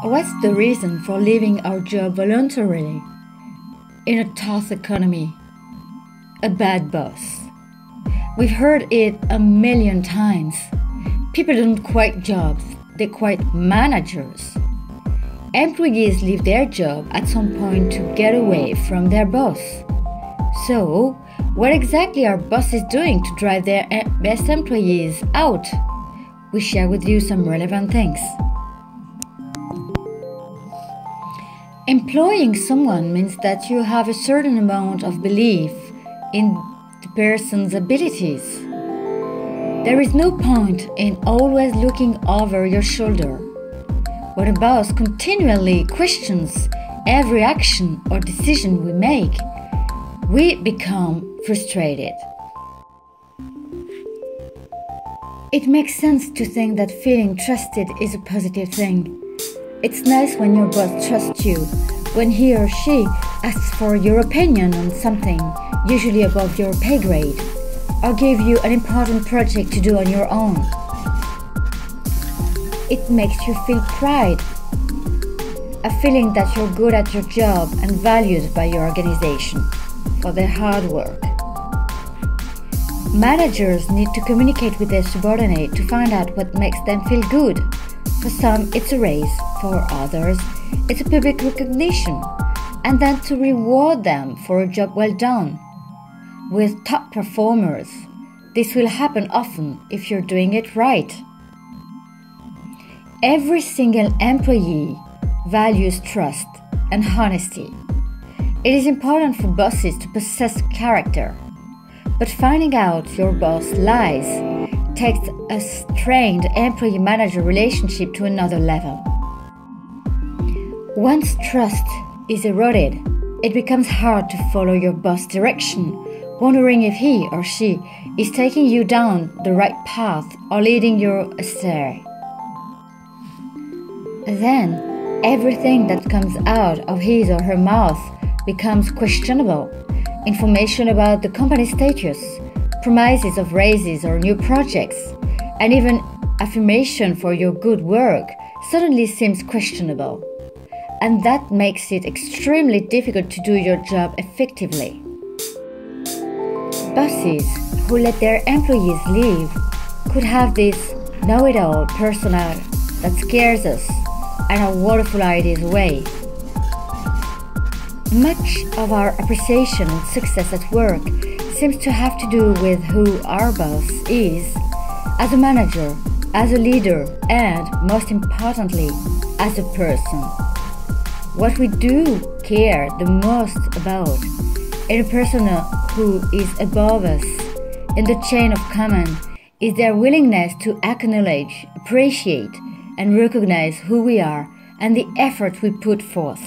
What's the reason for leaving our job voluntarily? In a tough economy, a bad boss. We've heard it a million times. People don't quit jobs, they quit managers. Employees leave their job at some point to get away from their boss. So, what exactly are bosses doing to drive their best employees out? We share with you some relevant things. Employing someone means that you have a certain amount of belief in the person's abilities. There is no point in always looking over your shoulder. When a boss continually questions every action or decision we make, we become frustrated. It makes sense to think that feeling trusted is a positive thing. It's nice when your boss trusts you, when he or she asks for your opinion on something, usually above your pay grade, or give you an important project to do on your own. It makes you feel pride, a feeling that you're good at your job and valued by your organization for their hard work. Managers need to communicate with their subordinate to find out what makes them feel good. For some, it's a raise. For others, it's a public recognition, and then to reward them for a job well done. With top performers, this will happen often if you're doing it right. Every single employee values trust and honesty. It is important for bosses to possess character, but finding out your boss lies takes a strained employee-manager relationship to another level. Once trust is eroded, it becomes hard to follow your boss' direction, wondering if he or she is taking you down the right path or leading you astray. Then, everything that comes out of his or her mouth becomes questionable. Information about the company's status, promises of raises or new projects, and even affirmation for your good work suddenly seems questionable. And that makes it extremely difficult to do your job effectively. Bosses who let their employees leave could have this know-it-all persona that scares us and our wonderful ideas away. Much of our appreciation and success at work seems to have to do with who our boss is as a manager, as a leader, and most importantly, as a person. What we do care the most about in a person who is above us in the chain of command is their willingness to acknowledge, appreciate, and recognize who we are and the effort we put forth.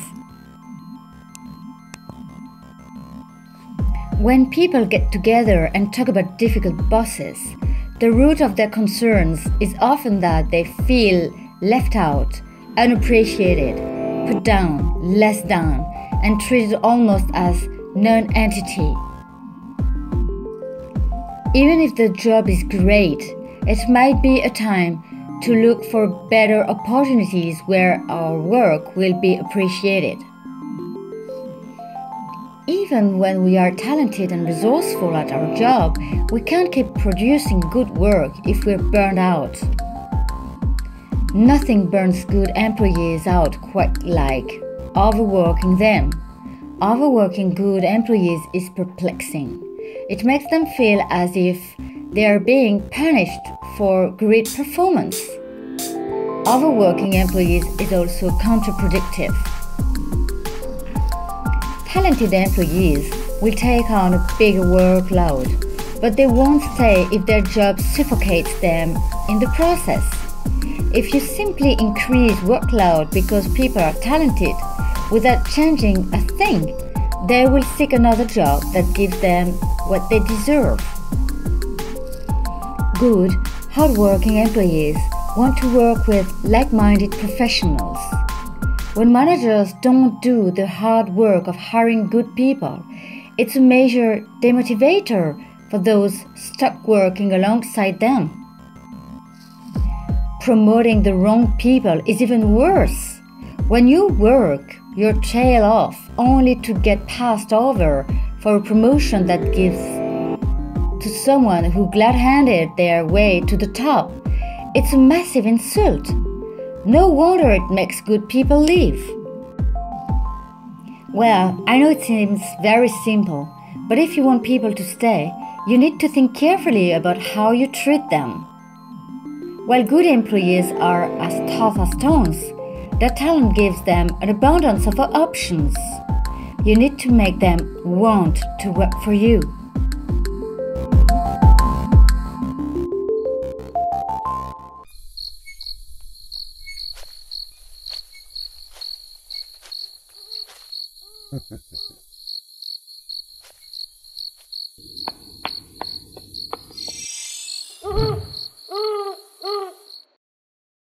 When people get together and talk about difficult bosses, the root of their concerns is often that they feel left out, unappreciated, put down, less than, and treated almost as non-entity. Even if the job is great, it might be a time to look for better opportunities where our work will be appreciated. Even when we are talented and resourceful at our job, we can't keep producing good work if we're burned out. Nothing burns good employees out quite like overworking them. Overworking good employees is perplexing. It makes them feel as if they are being punished for great performance. Overworking employees is also counterproductive. Talented employees will take on a bigger workload, but they won't stay if their job suffocates them in the process. If you simply increase workload because people are talented without changing a thing, they will seek another job that gives them what they deserve. Good, hardworking employees want to work with like-minded professionals. When managers don't do the hard work of hiring good people, it's a major demotivator for those stuck working alongside them. Promoting the wrong people is even worse. When you work your tail off only to get passed over for a promotion that gives to someone who glad-handed their way to the top, it's a massive insult. No wonder it makes good people leave. Well, I know it seems very simple, but if you want people to stay, you need to think carefully about how you treat them. While good employees are as tough as stones, their talent gives them an abundance of options. You need to make them want to work for you.